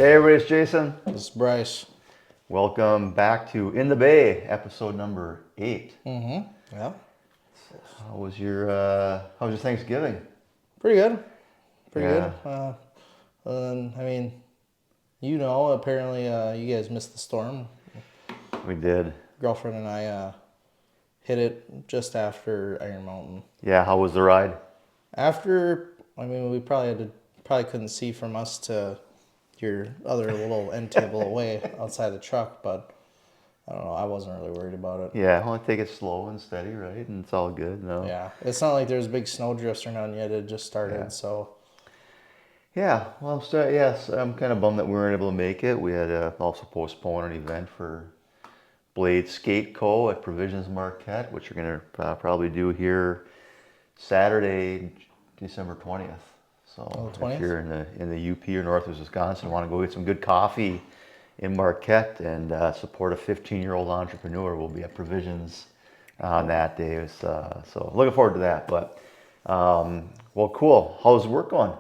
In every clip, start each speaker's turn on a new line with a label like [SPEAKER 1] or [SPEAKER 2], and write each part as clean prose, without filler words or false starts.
[SPEAKER 1] Hey everybody, it's Jason.
[SPEAKER 2] This is Bryce.
[SPEAKER 1] Welcome back to In the Bay, episode number 8.
[SPEAKER 2] Yeah.
[SPEAKER 1] How was your Thanksgiving?
[SPEAKER 2] Pretty good. Pretty
[SPEAKER 1] Yeah,
[SPEAKER 2] good. Apparently you guys missed the storm.
[SPEAKER 1] we did.
[SPEAKER 2] Girlfriend and I hit it just after Iron Mountain.
[SPEAKER 1] Yeah, how was the ride?
[SPEAKER 2] We probably couldn't see from us to your other little end table away outside the truck, but I don't know. I wasn't really worried about it.
[SPEAKER 1] Yeah, only take it slow and steady, right? And it's all good, no?
[SPEAKER 2] Yeah. It's not like there's big snow drifts or nothing yet. It just started,
[SPEAKER 1] Yeah.
[SPEAKER 2] so.
[SPEAKER 1] Yeah, well, yes, I'm kind of bummed that we weren't able to make it. We had to also postpone an event for Blade Skate Co. at Provisions Marquette, which we're going to probably do here Saturday, December 20th. So
[SPEAKER 2] Oh, the 20th?
[SPEAKER 1] if you're in the UP or Northwest Wisconsin, want to go get some good coffee in Marquette and support a 15-year-old entrepreneur, we'll be at Provisions on that day. So looking forward to that. But well, cool. How's work going?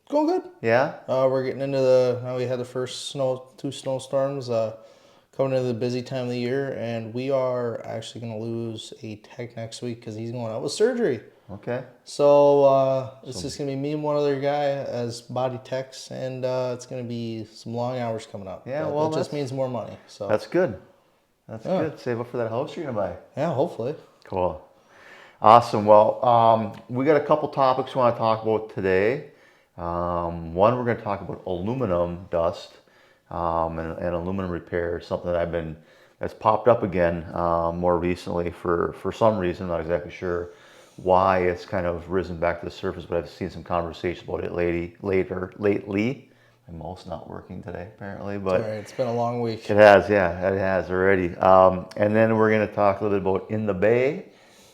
[SPEAKER 2] Going good.
[SPEAKER 1] Yeah.
[SPEAKER 2] We're getting into now we had the first two snowstorms coming into the busy time of the year, and we are actually going to lose a tech next week because he's going out with surgery.
[SPEAKER 1] Okay.
[SPEAKER 2] So it's just going to be me and one other guy as body techs, and it's going to be some long hours coming up.
[SPEAKER 1] Yeah,
[SPEAKER 2] But
[SPEAKER 1] well,
[SPEAKER 2] that just means more money. So
[SPEAKER 1] That's good. That's good. Save up for that house you're gonna buy.
[SPEAKER 2] yeah, hopefully.
[SPEAKER 1] Cool. Awesome. Well, we got a couple topics we want to talk about today. One, we're going to talk about aluminum dust and aluminum repair, something that's popped up again more recently for some reason. Not exactly sure why it's kind of risen back to the surface, but I've seen some conversation about it lately. My mouth's not working today, apparently, but
[SPEAKER 2] All right, it's been a long week.
[SPEAKER 1] it has, yeah, it has already. And then we're going to talk a little bit about In the Bay,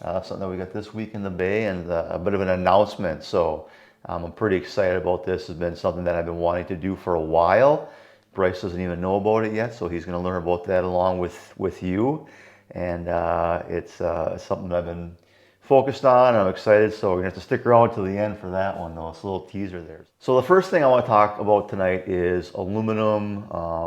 [SPEAKER 1] something that we got this week in the Bay, and a bit of an announcement. So I'm pretty excited about this. It's been something that I've been wanting to do for a while. Bryce doesn't even know about it yet, so he's going to learn about that along with you. And it's something that I've been focused on. I'm excited, so we're going to have to stick around till the end for that one, though. It's a little teaser there. So the first thing I want to talk about tonight is aluminum,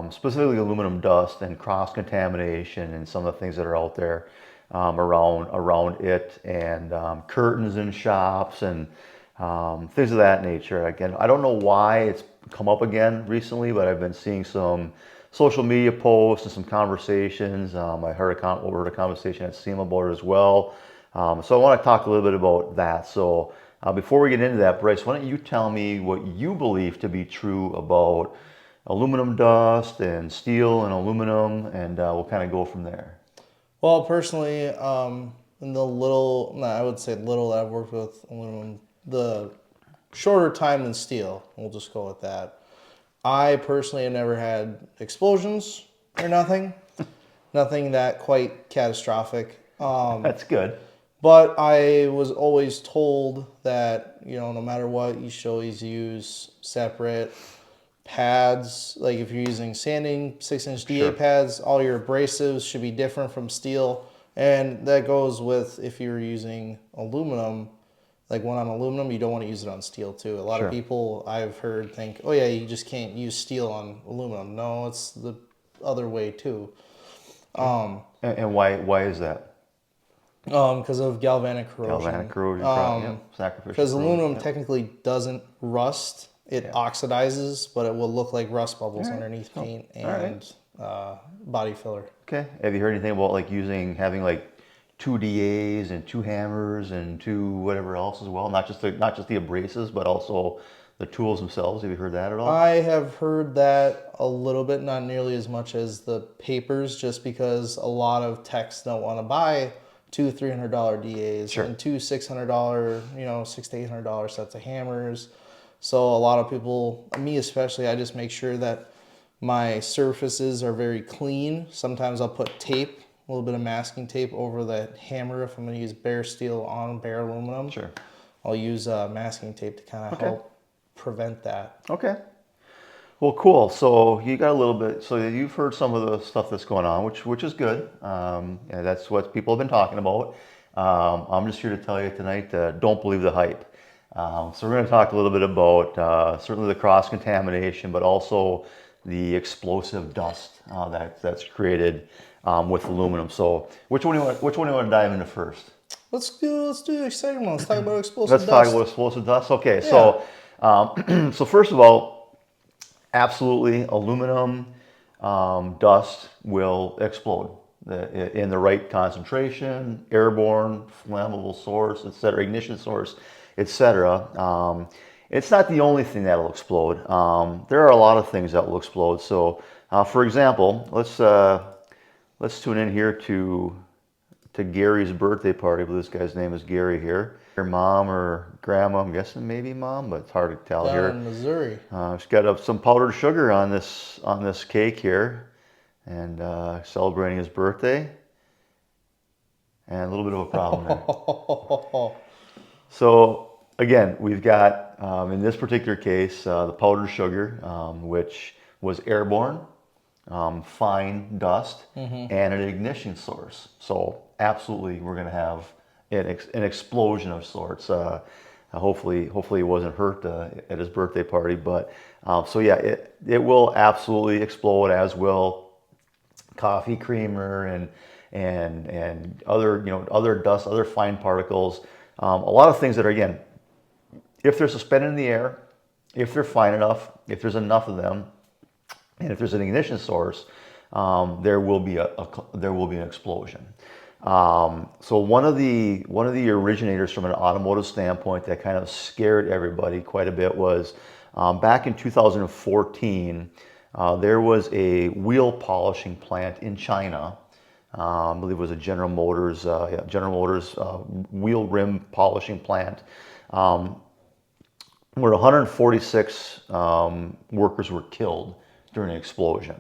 [SPEAKER 1] specifically aluminum dust and cross-contamination and some of the things that are out there around it, and curtains in shops and things of that nature. Again, I don't know why it's come up again recently, but I've been seeing some social media posts and some conversations. I overheard a conversation at SEMA about it as well. So I want to talk a little bit about that. So before we get into that, Bryce, why don't you tell me what you believe to be true about aluminum dust and steel and aluminum, and we'll kind of go from there.
[SPEAKER 2] Well, personally, in I would say little that I've worked with aluminum, the shorter time than steel, we'll just go with that. I personally have never had explosions or nothing that quite catastrophic.
[SPEAKER 1] That's good.
[SPEAKER 2] But I was always told that, no matter what, you should always use separate pads. Like if you're using sanding 6-inch DA pads, all your abrasives should be different from steel. And that goes with if you're using aluminum, like one on aluminum, you don't want to use it on steel too. A lot of people I've heard think, oh yeah, you just can't use steel on aluminum. No, it's the other way too.
[SPEAKER 1] And why is that?
[SPEAKER 2] Because of galvanic corrosion.
[SPEAKER 1] Galvanic corrosion, sacrificial.
[SPEAKER 2] Because
[SPEAKER 1] corrosion,
[SPEAKER 2] aluminum technically doesn't rust. It oxidizes, but it will look like rust bubbles underneath paint and body filler.
[SPEAKER 1] Okay. Have you heard anything about having like 2 DAs and 2 hammers and 2 whatever else as well? Not just the abrasives, but also the tools themselves. Have you heard that at all?
[SPEAKER 2] I have heard that a little bit, not nearly as much as the papers, just because a lot of techs don't want to buy 2 $300 DAs and 2 $600, $600 to $800 sets of hammers. So a lot of people, me especially, I just make sure that my surfaces are very clean. Sometimes I'll put tape, a little bit of masking tape over the hammer if I'm going to use bare steel on bare aluminum.
[SPEAKER 1] Sure.
[SPEAKER 2] I'll use masking tape to kind of help prevent that.
[SPEAKER 1] Okay. Well, cool. So you got a little bit. So you've heard some of the stuff that's going on, which is good. And that's what people have been talking about. I'm just here to tell you tonight, don't believe the hype. So we're going to talk a little bit about certainly the cross-contamination, but also the explosive dust that's created with aluminum. So which one do you want to dive into first?
[SPEAKER 2] Let's do the exciting one. Let's talk about explosive
[SPEAKER 1] Let's
[SPEAKER 2] dust.
[SPEAKER 1] talk about explosive dust. Okay,
[SPEAKER 2] Yeah.
[SPEAKER 1] so first of all, absolutely, aluminum dust will explode in the right concentration, airborne, flammable source, etc., ignition source, etc. It's not the only thing that'll explode. There are a lot of things that will explode. So, for example, let's tune in here to Gary's birthday party. But this guy's name is Gary here. Your mom or grandma, I'm guessing maybe mom, but it's hard to tell
[SPEAKER 2] Down
[SPEAKER 1] here.
[SPEAKER 2] in Missouri.
[SPEAKER 1] She's got some powdered sugar on this cake here, and celebrating his birthday, and a little bit of a problem there. So again, we've got in this particular case the powdered sugar, which was airborne, fine dust, and an ignition source. So absolutely, we're going to have an explosion of sorts. Hopefully he wasn't hurt at his birthday party. But so yeah, it will absolutely explode, as will coffee creamer and other other dust, other fine particles. A lot of things that are, again, if they're suspended in the air, if they're fine enough, if there's enough of them, and if there's an ignition source, there will be an explosion. So one of the originators from an automotive standpoint that kind of scared everybody quite a bit was back in 2014. There was a wheel polishing plant in China. I believe it was a General Motors wheel rim polishing plant, where 146 workers were killed during an explosion.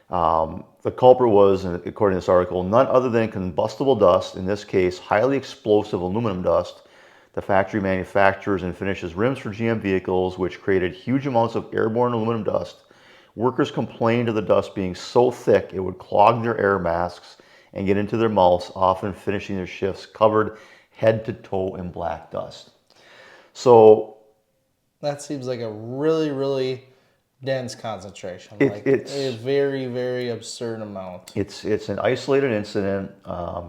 [SPEAKER 1] The culprit was, according to this article, none other than combustible dust, in this case, highly explosive aluminum dust. The factory manufactures and finishes rims for GM vehicles, which created huge amounts of airborne aluminum dust. Workers complained of the dust being so thick it would clog their air masks and get into their mouths, often finishing their shifts covered head to toe in black dust. So
[SPEAKER 2] that seems like a really, really dense concentration.
[SPEAKER 1] It's
[SPEAKER 2] a very, very absurd amount.
[SPEAKER 1] It's an isolated incident.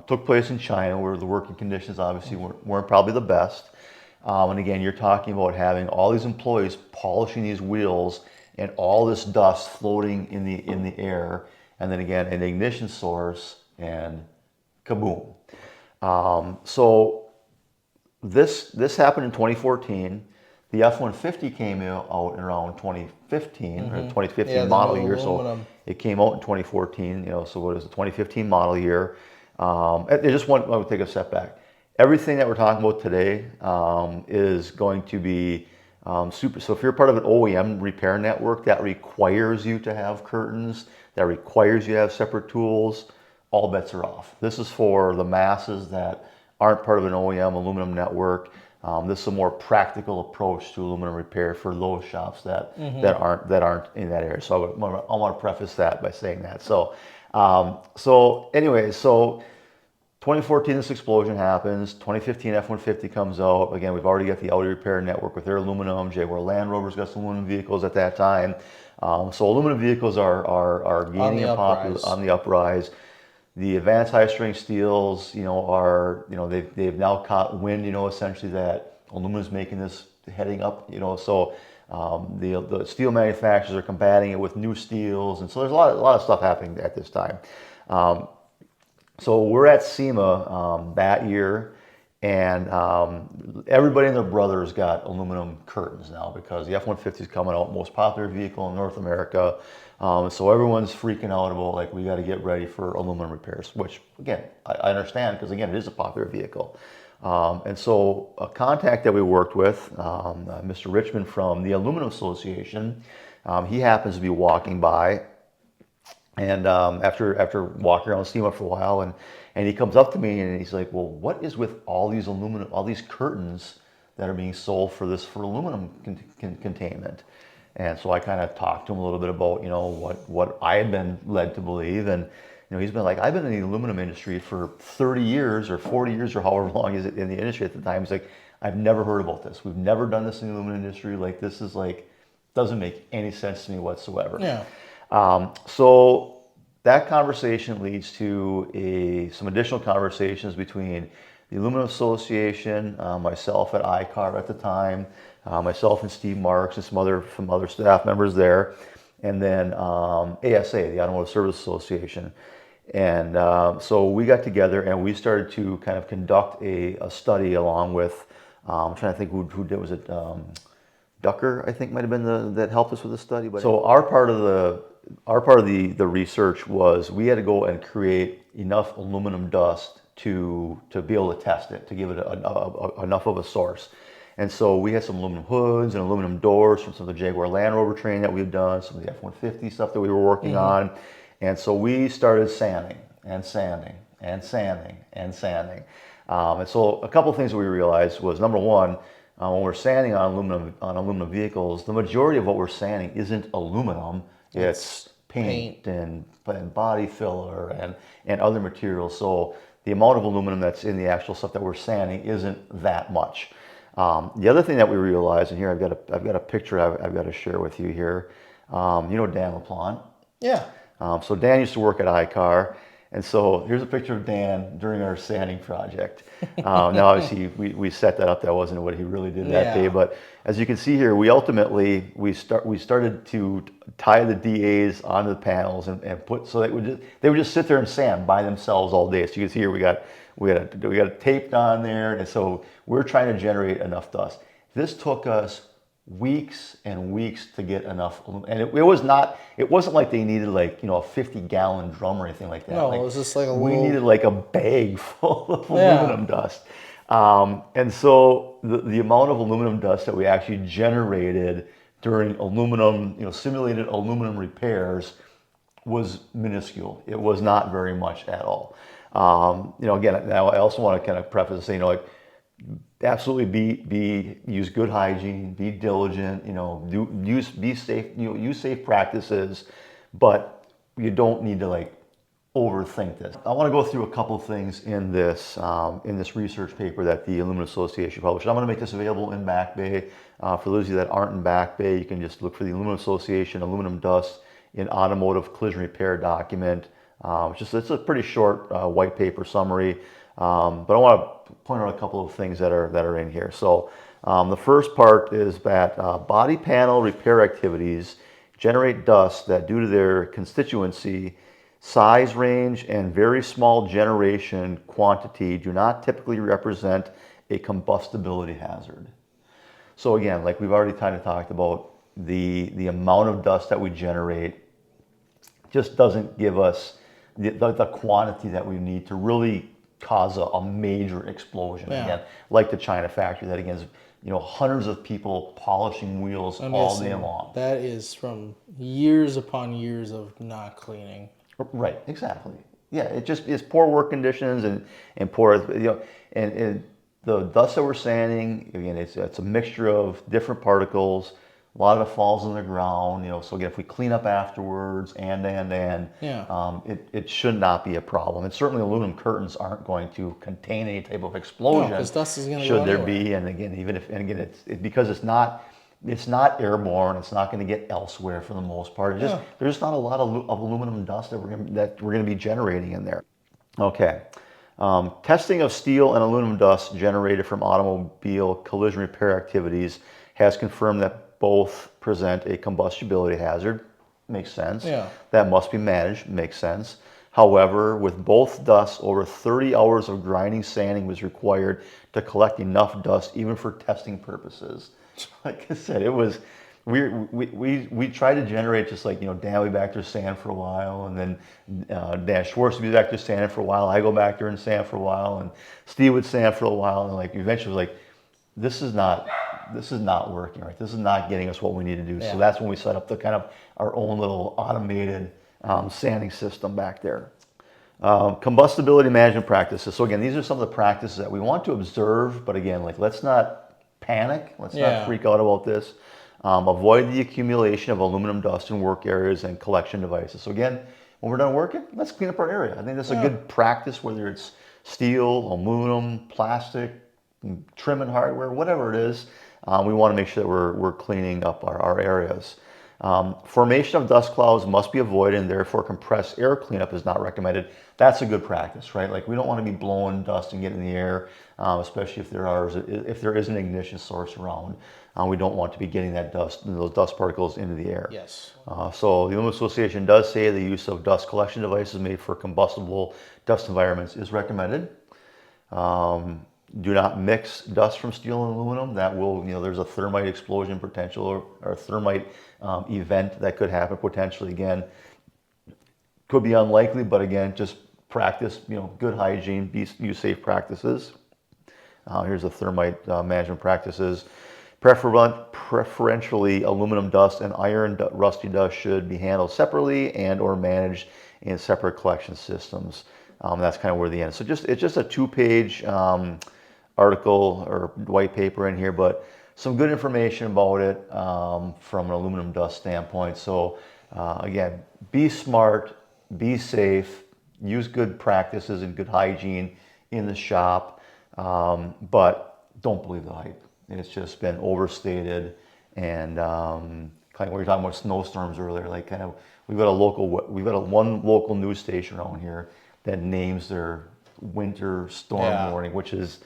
[SPEAKER 1] Took place in China, where the working conditions obviously weren't probably the best. And again, you're talking about having all these employees polishing these wheels and all this dust floating in the air, and then again an ignition source, and kaboom. So this happened in 2014. The F-150 came out in around 2015, or 2015 model year.
[SPEAKER 2] Aluminum.
[SPEAKER 1] So it came out in 2014. So what is the 2015 model year? I would take a step back. Everything that we're talking about today is going to be super. So if you're part of an OEM repair network that requires you to have curtains, that requires you to have separate tools, all bets are off. This is for the masses that aren't part of an OEM aluminum network. This is a more practical approach to aluminum repair for those shops that aren't in that area. So I want to preface that by saying that. So anyways, 2014, this explosion happens. 2015, F-150 comes out. Again, we've already got the Audi Repair Network with their aluminum. Jaguar Land Rover's got some aluminum vehicles at that time. So aluminum vehicles are gaining in popularity, on the uprise. The advanced high-strength steels, they've now caught wind, essentially that aluminum is making this heading up, So the steel manufacturers are combating it with new steels, and so there's a lot of stuff happening at this time. So we're at SEMA that year, and everybody and their brothers got aluminum curtains now because the F-150 is coming out, most popular vehicle in North America. So everyone's freaking out about, like, we got to get ready for aluminum repairs, which, again, I understand because, again, it is a popular vehicle. And so a contact that we worked with, Mr. Richmond from the Aluminum Association, he happens to be walking by. And after walking around SEMA for a while, and he comes up to me and he's like, "Well, what is with all these curtains that are being sold for aluminum containment?" And so I kind of talked to him a little bit about what I had been led to believe, and he's been like, "I've been in the aluminum industry for 30 years or 40 years or however long is it in the industry at the time." He's like, "I've never heard about this. We've never done this in the aluminum industry. Like, this is like doesn't make any sense to me whatsoever."
[SPEAKER 2] Yeah.
[SPEAKER 1] So that conversation leads to some additional conversations between the Aluminum Association, myself at ICAR at the time, myself and Steve Marks and some other staff members there, and then ASA, the Automotive Service Association. And so we got together and we started to kind of conduct a study along with, I'm trying to think who did, was it Ducker, I think might have been that helped us with the study. But so our part of the research was we had to go and create enough aluminum dust to be able to test it, to give it enough of a source. And so we had some aluminum hoods and aluminum doors from some of the Jaguar Land Rover training that we've done, some of the F-150 stuff that we were working on. And so we started sanding and sanding and sanding and sanding. And so a couple of things that we realized was, number one, when we're sanding on aluminum vehicles, the majority of what we're sanding isn't aluminum. It's paint and body filler and other materials. So the amount of aluminum that's in the actual stuff that we're sanding isn't that much. The other thing that we realized, and here I've got a picture I've got to share with you here. You know Dan LaPlante?
[SPEAKER 2] Yeah.
[SPEAKER 1] So Dan used to work at ICAR, and so here's a picture of Dan during our sanding project. Now obviously we set that up. That wasn't what he really did that day, but as you can see here, we ultimately we started to tie the DAs onto the panels and put, so they would just sit there and sand by themselves all day. So you can see here we got it taped on there, and so we're trying to generate enough dust. This took us weeks and weeks to get enough, and it wasn't like they needed like, you know, a 50-gallon drum or anything like that.
[SPEAKER 2] No,
[SPEAKER 1] like,
[SPEAKER 2] it was just like
[SPEAKER 1] we needed like a bag full of aluminum dust. And so the amount of aluminum dust that we actually generated during simulated aluminum repairs was minuscule. It was not very much at all. Again, now I also want to kind of preface and say, like, absolutely use good hygiene, be diligent, be safe, use safe practices, but you don't need to like overthink this. I want to go through a couple of things in this research paper that the Aluminum Association published. I'm going to make this available in Back Bay. For those of you that aren't in Back Bay, you can just look for the Aluminum Association aluminum dust in automotive collision repair document. It's a pretty short white paper summary, but I want to point out a couple of things that are in here. So the first part is that body panel repair activities generate dust that, due to their constituency, size range, and very small generation quantity, do not typically represent a combustibility hazard. So again, like we've already kind of talked about, the amount of dust that we generate just doesn't give us the quantity that we need to really cause a major explosion. Again, like the China factory, that again is, hundreds of people polishing wheels all day long.
[SPEAKER 2] That is from years upon years of not cleaning.
[SPEAKER 1] Right, exactly. Yeah, it just is poor work conditions and poor, and the dust that we're sanding, again, it's a mixture of different particles. A lot of it falls on the ground, so again, if we clean up afterwards it should not be a problem. And certainly aluminum curtains aren't going to contain any type of explosion.
[SPEAKER 2] No, because dust is going to
[SPEAKER 1] should there be, and again, because it's not airborne, it's not going to get elsewhere for the most part. There's just not a lot of aluminum dust that we're going to be generating in there. Okay. Testing of steel and aluminum dust generated from automobile collision repair activities has confirmed that both present a combustibility hazard. Makes sense.
[SPEAKER 2] Yeah.
[SPEAKER 1] That must be managed. Makes sense. However, with both dust, over 30 hours of grinding sanding was required to collect enough dust even for testing purposes. Like I said, it was, we tried to generate just like, Dan would be back there sand for a while, and then Dan Schwartz would be back there sanding for a while. I go back there and sand for a while, and Steve would sand for a while, and like eventually like, this is not working, right? This is not getting us what we need to do. So that's when we set up the kind of our own little automated sanding system back there. Combustibility management practices. So again, these are some of the practices that we want to observe, but again, like, let's not panic. Let's not freak out about this. Avoid the accumulation of aluminum dust in work areas and collection devices. So again, when we're done working, let's clean up our area. I think that's a good practice, whether it's steel, aluminum, plastic, trim and hardware, whatever it is. We want to make sure that we're cleaning up our areas. Formation of dust clouds must be avoided, and therefore compressed air cleanup is not recommended. That's a good practice, right? Like we don't want to be blowing dust and getting in the air, especially if there is an ignition source around. We don't want to be getting that dust, those dust particles into the air.
[SPEAKER 2] Yes.
[SPEAKER 1] So the Aluminum Association does say the use of dust collection devices made for combustible dust environments is recommended. Do not mix dust from steel and aluminum. That will, there's a thermite explosion potential or thermite event that could happen potentially. Again, could be unlikely, but again, just practice, good hygiene, use safe practices. Here's the thermite management practices. Preferentially, aluminum dust and iron rusty dust should be handled separately and or managed in separate collection systems. That's kind of where the end. So it's just a 2-page article or white paper in here, but some good information about it from an aluminum dust standpoint. So again, be smart, be safe, use good practices and good hygiene in the shop, but don't believe the hype. It's just been overstated, and kind of what you're talking about snowstorms earlier. Like kind of, we've got one local news station around here that names their winter storm warning, which is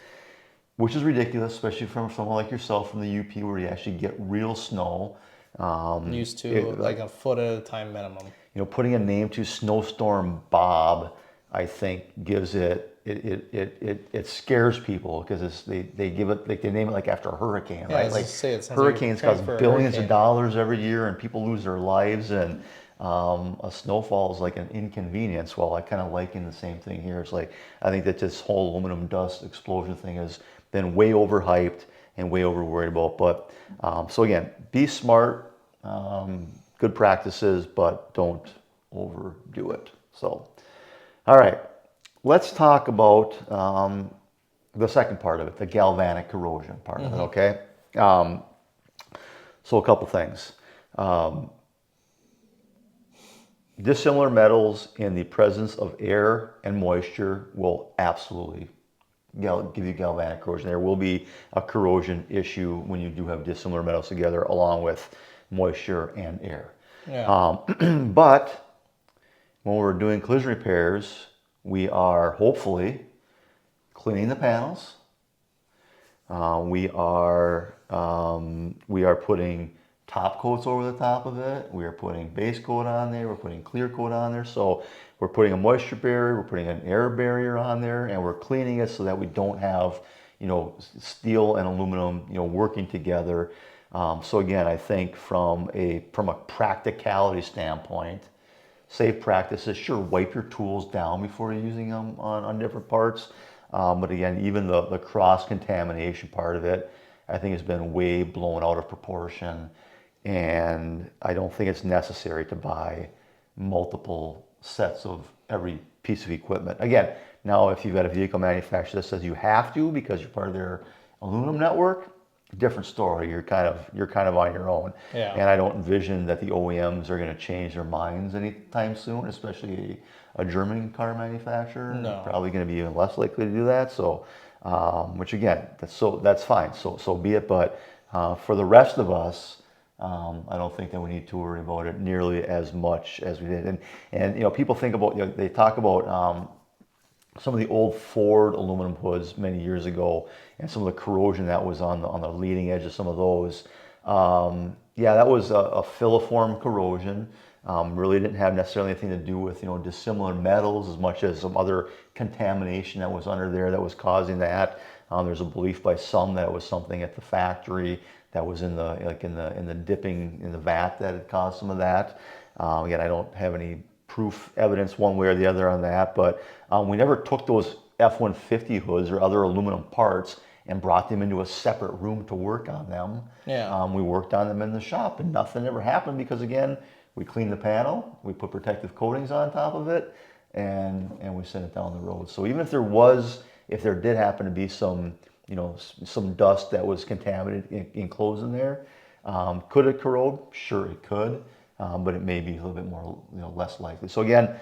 [SPEAKER 1] ridiculous, especially from someone like yourself from the UP, where you actually get real snow.
[SPEAKER 2] Used to like a foot at a time minimum.
[SPEAKER 1] Putting a name to Snowstorm Bob, I think gives it scares people because they give it, like they name it like after a hurricane, right? Like hurricanes cost billions of dollars every year, and people lose their lives, and a snowfall is like an inconvenience. Well, I kind of liken the same thing here. It's like I think that this whole aluminum dust explosion thing has been way overhyped and way over worried about. But so again, be smart, good practices, but don't overdo it. So, all right. Let's talk about the second part of it, the galvanic corrosion part of it, okay? So a couple things. Dissimilar metals in the presence of air and moisture will absolutely give you galvanic corrosion. There will be a corrosion issue when you do have dissimilar metals together along with moisture and air.
[SPEAKER 2] Yeah.
[SPEAKER 1] But when we're doing collision repairs, we are hopefully cleaning the panels. We are putting top coats over the top of it. We are putting base coat on there. We're putting clear coat on there. So we're putting a moisture barrier. We're putting an air barrier on there, and we're cleaning it so that we don't have, steel and aluminum, working together. So again, I think from a practicality standpoint, safe practices, sure, wipe your tools down before you're using them on different parts. But again, even the cross-contamination part of it, I think has been way blown out of proportion. And I don't think it's necessary to buy multiple sets of every piece of equipment. Again, now if you've got a vehicle manufacturer that says you have to because you're part of their aluminum network, different story. You're kind of on your own.
[SPEAKER 2] Yeah.
[SPEAKER 1] And I don't envision that the OEMs are going to change their minds anytime soon, especially a German car manufacturer.
[SPEAKER 2] No.
[SPEAKER 1] Probably going to be even less likely to do that. So, which again, that's fine. So be it. But for the rest of us, I don't think that we need to worry about it nearly as much as we did. And people think about, they talk about some of the old Ford aluminum hoods many years ago, and some of the corrosion that was on the leading edge of some of those. Yeah, that was a filiform corrosion. Really didn't have necessarily anything to do with dissimilar metals as much as some other contamination that was under there that was causing that. There's a belief by some that it was something at the factory that was in the dipping in the vat that had caused some of that. Again, I don't have any proof evidence one way or the other on that, but we never took those F-150 hoods or other aluminum parts and brought them into a separate room to work on them.
[SPEAKER 2] Yeah.
[SPEAKER 1] We worked on them in the shop, and nothing ever happened because, again, we cleaned the panel, we put protective coatings on top of it, and we sent it down the road. So even if there did happen to be some dust that was contaminated enclosed in there, could it corrode? Sure, it could. But it may be a little bit more, less likely. So again,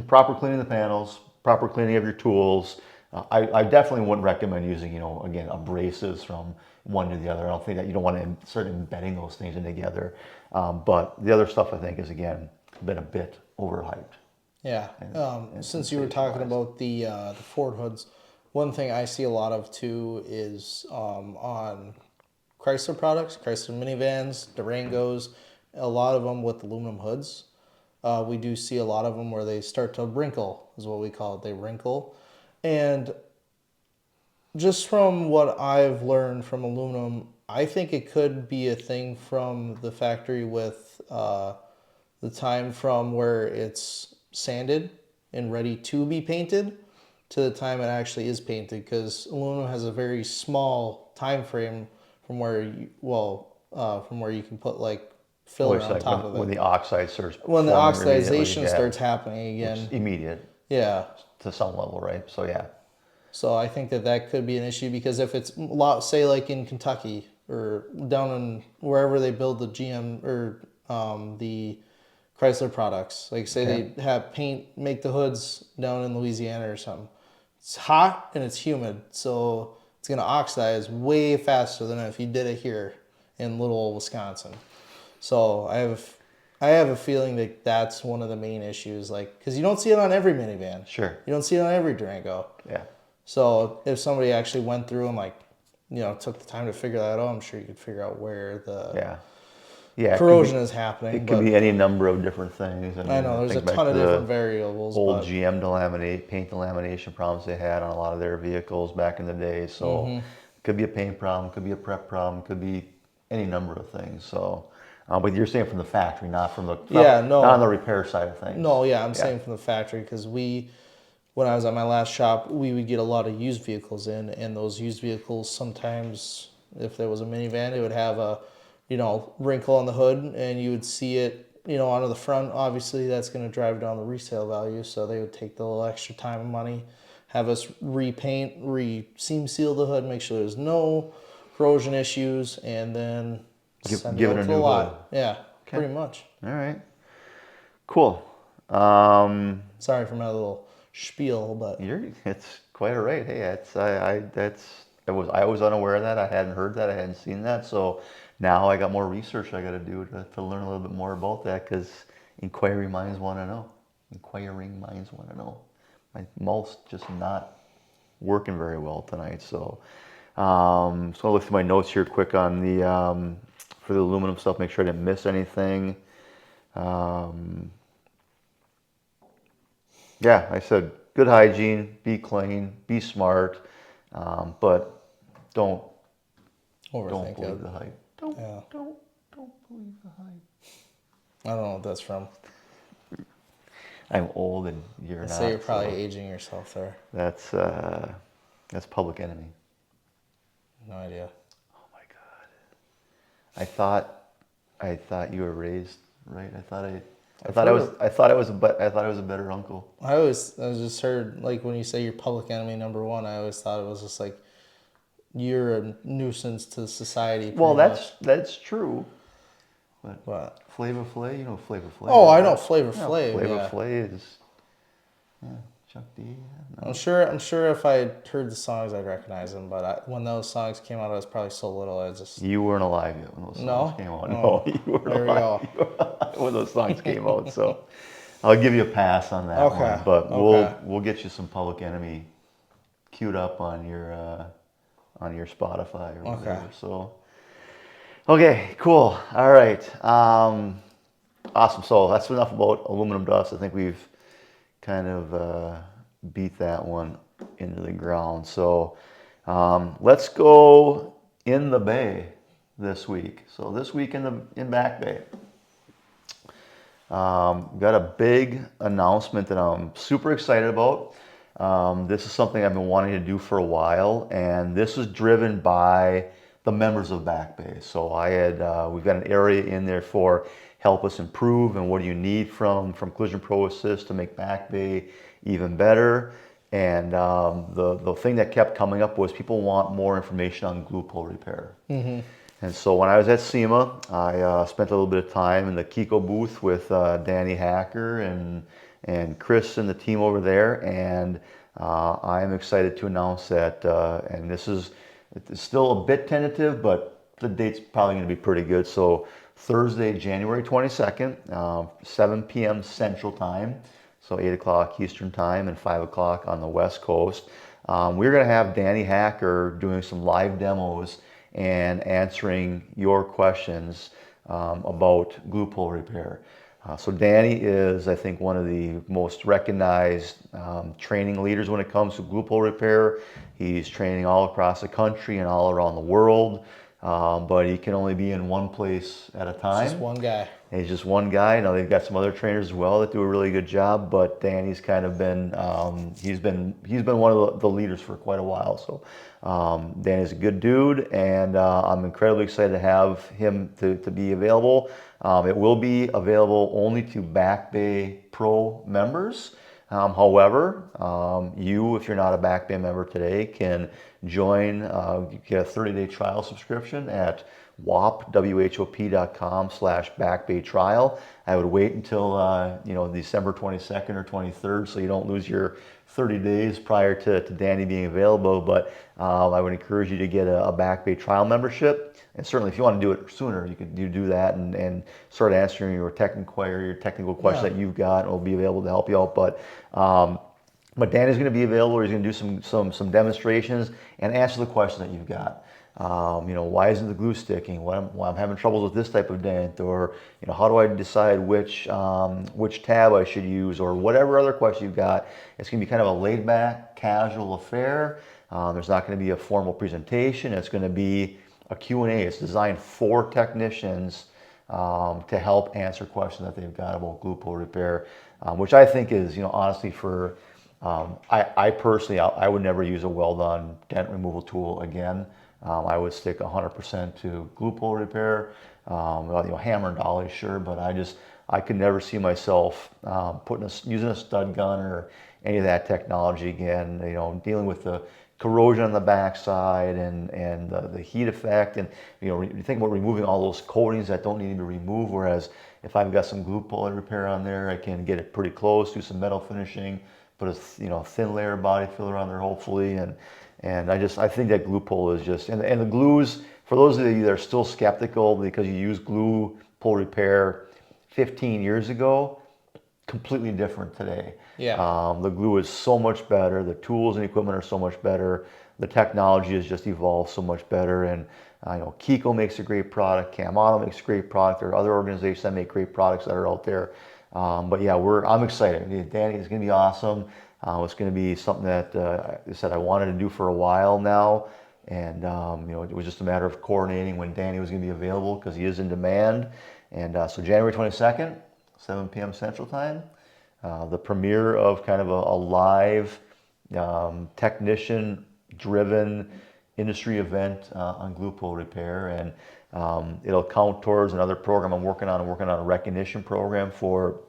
[SPEAKER 1] proper cleaning of the panels, proper cleaning of your tools, I definitely wouldn't recommend using, again, abrasives from one to the other. I don't think that you don't want to start embedding those things in together. But the other stuff I think is, again, been a bit overhyped.
[SPEAKER 2] Yeah.
[SPEAKER 1] And
[SPEAKER 2] Since you were talking
[SPEAKER 1] sensation-wise.
[SPEAKER 2] about the Ford hoods, one thing I see a lot of too is on Chrysler products, Chrysler minivans, Durangos, a lot of them with aluminum hoods. We do see a lot of them where they start to wrinkle, is what we call it. They wrinkle. And just from what I've learned from aluminum, I think it could be a thing from the factory with the time from where it's sanded and ready to be painted to the time it actually is painted, because aluminum has a very small time frame from where from where you can put like filler
[SPEAKER 1] Always
[SPEAKER 2] on
[SPEAKER 1] like
[SPEAKER 2] top of
[SPEAKER 1] when
[SPEAKER 2] it.
[SPEAKER 1] the oxide starts
[SPEAKER 2] When the
[SPEAKER 1] forming immediately,
[SPEAKER 2] oxidization starts happening
[SPEAKER 1] it's
[SPEAKER 2] again,
[SPEAKER 1] immediate
[SPEAKER 2] yeah.
[SPEAKER 1] to some level, right? So yeah,
[SPEAKER 2] So I think that could be an issue, because if it's a lot, say like in Kentucky or down in wherever they build the GM or the Chrysler products, like say
[SPEAKER 1] okay,
[SPEAKER 2] they have make the hoods down in Louisiana or something. It's hot and it's humid, so it's gonna oxidize way faster than if you did it here in little old Wisconsin. So I have a feeling that that's one of the main issues, like because you don't see it on every minivan,
[SPEAKER 1] sure,
[SPEAKER 2] you don't see it on every Durango.
[SPEAKER 1] yeah.
[SPEAKER 2] So if somebody actually went through and like, took the time to figure that out, I'm sure you could figure out where the
[SPEAKER 1] Yeah. Yeah,
[SPEAKER 2] corrosion is happening.
[SPEAKER 1] it could
[SPEAKER 2] But
[SPEAKER 1] be any number of different things. I
[SPEAKER 2] I
[SPEAKER 1] mean,
[SPEAKER 2] know
[SPEAKER 1] I
[SPEAKER 2] there's a
[SPEAKER 1] think back
[SPEAKER 2] ton
[SPEAKER 1] to
[SPEAKER 2] of different
[SPEAKER 1] the
[SPEAKER 2] variables,
[SPEAKER 1] old
[SPEAKER 2] but
[SPEAKER 1] GM paint delamination problems they had on a lot of their vehicles back in the day. So it could be a paint problem, could be a prep problem, could be any number of things. So, but you're saying from the factory, not from the
[SPEAKER 2] yeah,
[SPEAKER 1] not on the
[SPEAKER 2] no,
[SPEAKER 1] repair side of things.
[SPEAKER 2] no, yeah, I'm
[SPEAKER 1] Yeah,
[SPEAKER 2] saying from the factory, because when I was at my last shop, we would get a lot of used vehicles in, and those used vehicles sometimes, if there was a minivan, it would have a, wrinkle on the hood, and you would see it, onto the front. Obviously, that's going to drive down the resale value, so they would take the little extra time and money, have us repaint, seam seal the hood, make sure there's no corrosion issues, and then send it
[SPEAKER 1] give it
[SPEAKER 2] out
[SPEAKER 1] a
[SPEAKER 2] to the
[SPEAKER 1] new hood.
[SPEAKER 2] lot. Yeah,
[SPEAKER 1] Okay,
[SPEAKER 2] pretty much.
[SPEAKER 1] all right, cool. Um,
[SPEAKER 2] Sorry for my little spiel, but
[SPEAKER 1] it's quite all right. Hey, I was unaware of that. I hadn't heard that. I hadn't seen that. So now I got more research I got to do to learn a little bit more about that, because inquiring minds want to know. Inquiring minds want to know. My mouth's just not working very well tonight. So I'll look through my notes here quick on the for the aluminum stuff. Make sure I didn't miss anything. Um, Yeah, I said good hygiene, be clean, be smart, but don't don't
[SPEAKER 2] overthink it.
[SPEAKER 1] believe the hype. Don't
[SPEAKER 2] Yeah.
[SPEAKER 1] don't don't believe the hype.
[SPEAKER 2] I don't know what that's from.
[SPEAKER 1] I'm old and you're
[SPEAKER 2] I
[SPEAKER 1] not.
[SPEAKER 2] say you're probably
[SPEAKER 1] So
[SPEAKER 2] aging yourself there.
[SPEAKER 1] that's Public Enemy.
[SPEAKER 2] No idea.
[SPEAKER 1] Oh my God. I thought you were raised right.
[SPEAKER 2] I've heard of,
[SPEAKER 1] I thought I was a better uncle.
[SPEAKER 2] I just heard, like, when you say you're public enemy number one, I always thought it was just like you're a nuisance to society,
[SPEAKER 1] Well,
[SPEAKER 2] pretty much.
[SPEAKER 1] that's true. But
[SPEAKER 2] What?
[SPEAKER 1] Flavor Flav, you know Flavor Flav.
[SPEAKER 2] Oh, I
[SPEAKER 1] Right?
[SPEAKER 2] know Flavor
[SPEAKER 1] Yeah,
[SPEAKER 2] Flav.
[SPEAKER 1] Flavor
[SPEAKER 2] Yeah.
[SPEAKER 1] Flav is Chuck D. Yeah, no.
[SPEAKER 2] I'm sure if I heard the songs, I'd recognize them. But when those songs came out, I was probably so little. I just
[SPEAKER 1] You weren't alive yet when those songs
[SPEAKER 2] no.
[SPEAKER 1] came out.
[SPEAKER 2] Oh,
[SPEAKER 1] No, you weren't
[SPEAKER 2] there we
[SPEAKER 1] alive.
[SPEAKER 2] go.
[SPEAKER 1] You weren't alive when those songs came out. So I'll give you a pass on that
[SPEAKER 2] Okay.
[SPEAKER 1] one. But
[SPEAKER 2] Okay.
[SPEAKER 1] we'll get you some Public Enemy queued up on your Spotify or
[SPEAKER 2] Okay.
[SPEAKER 1] whatever. So okay, cool. All right. Awesome. So that's enough about aluminum dust. I think we've kind of beat that one into the ground. So let's go in the bay this week. So this week in Back Bay, got a big announcement that I'm super excited about. This is something I've been wanting to do for a while, and this is driven by the members of Back Bay. So we've got an area in there for help us improve, and what do you need from Collision Pro Assist to make Back Bay even better. And the thing that kept coming up was people want more information on glue pull repair. And so when I was at SEMA, I spent a little bit of time in the Kiko booth with Danny Hacker and Chris and the team over there. And I'm excited to announce that, and it's still a bit tentative, but the date's probably going to be pretty good. So Thursday, January 22nd, 7 p.m. Central Time, so 8 o'clock Eastern Time and 5 o'clock on the West Coast. We're going to have Danny Hacker doing some live demos and answering your questions about glue pull repair. So Danny is, I think, one of the most recognized training leaders when it comes to glue pull repair. He's training all across the country and all around the world, but he can only be in one place at a time.
[SPEAKER 2] Just one guy.
[SPEAKER 1] He's just one guy. Now they've got some other trainers as well that do a really good job, but Danny's kind of been he's been one of the leaders for quite a while. So Danny's a good dude, and I'm incredibly excited to have him to be available. It will be available only to Back Bay Pro members. However, if you're not a Back Bay member today, can join, get a 30-day trial subscription at whop.com/backbaytrial. I would wait until December 22nd or 23rd, so you don't lose your 30 days prior to Danny being available. But I would encourage you to get a Back Bay trial membership. And certainly, if you want to do it sooner, you do that and start answering your technical questions that you've got, and we'll be available to help you out. But Danny's going to be available. He's going to do some demonstrations and answer the questions that you've got. Why isn't the glue sticking? Why I'm having troubles with this type of dent, or how do I decide which tab I should use, or whatever other question you've got. It's going to be kind of a laid back, casual affair. There's not going to be a formal presentation. It's going to be a Q&A. It's designed for technicians to help answer questions that they've got about glue pull repair, which I think is, honestly, for I personally, I would never use a weld-on dent removal tool again. I would stick 100% to glue pull repair. Hammer and dolly, sure, but I could never see myself using a stud gun or any of that technology again. Dealing with the corrosion on the backside and the heat effect, and you think about removing all those coatings that don't need to be removed. Whereas if I've got some glue pull repair on there, I can get it pretty close, do some metal finishing, put a thin layer of body filler on there, hopefully, and I think that glue pull is just, and the glues, for those of you that are still skeptical because you used glue pull repair 15 years ago, completely different today.
[SPEAKER 2] Yeah.
[SPEAKER 1] The glue is so much better. The tools and equipment are so much better. The technology has just evolved so much better. And Kiko makes a great product. Camano makes a great product. There are other organizations that make great products that are out there. But yeah, I'm excited. Danny is going to be awesome. It's going to be something that I said I wanted to do for a while now. And it was just a matter of coordinating when Danny was going to be available, because he is in demand. And so January 22nd, 7 p.m. Central Time, the premiere of kind of a live technician-driven industry event on glue pull repair, and it'll count towards another program I'm working on. I'm working on a recognition program for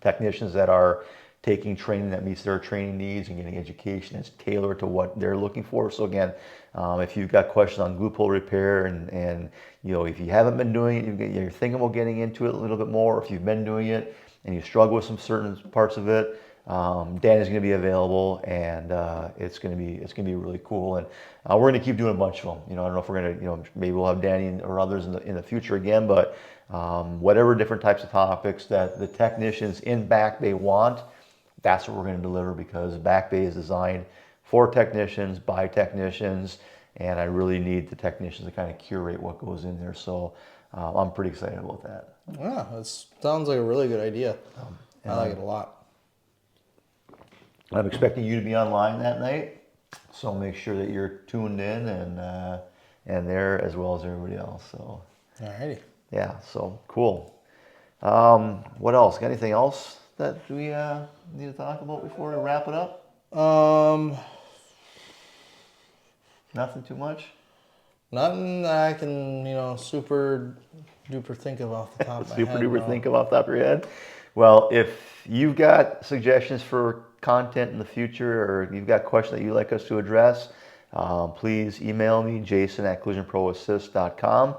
[SPEAKER 1] technicians that are taking training that meets their training needs and getting education that's tailored to what they're looking for. So again, if you've got questions on glue pull repair and if you haven't been doing it, you're thinking about getting into it a little bit more, or if you've been doing it and you struggle with some certain parts of it, Danny's going to be available, and it's going to be really cool. And we're going to keep doing a bunch of them. I don't know if we're going to, maybe we'll have Danny or others in the future again, but whatever different types of topics that the technicians in Back Bay want, that's what we're going to deliver, because Back Bay is designed for technicians, by technicians, and I really need the technicians to kind of curate what goes in there. So I'm pretty excited about that.
[SPEAKER 2] Yeah, that sounds like a really good idea. I like it a lot.
[SPEAKER 1] I'm expecting you to be online that night, so make sure that you're tuned in and there, as well as everybody else. So,
[SPEAKER 2] Alrighty.
[SPEAKER 1] Yeah, so cool. What else? Got anything else that we need to talk about before we wrap it up? Nothing too much?
[SPEAKER 2] Nothing that I can, super duper think of off the top of my head.
[SPEAKER 1] Super duper think of off the top of your head? Well, if you've got suggestions for content in the future, or you've got questions that you'd like us to address, please email me, jason@collisionproassist.com,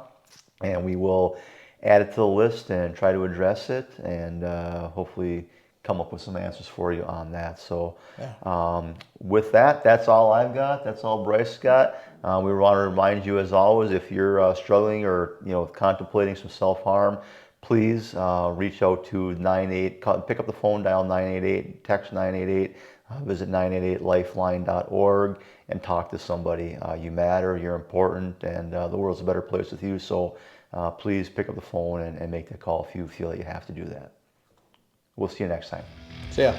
[SPEAKER 1] and we will add it to the list and try to address it, and hopefully come up with some answers for you on that. So
[SPEAKER 2] Yeah.
[SPEAKER 1] with that, that's all I've got. That's all Bryce got. We want to remind you, as always, if you're struggling or contemplating some self-harm, please reach out to 98. Pick up the phone, dial 988, text 988, visit 988lifeline.org, and talk to somebody. You matter, you're important, and the world's a better place with you. So please pick up the phone and make that call if you feel that you have to do that. We'll see you next time.
[SPEAKER 2] So yeah.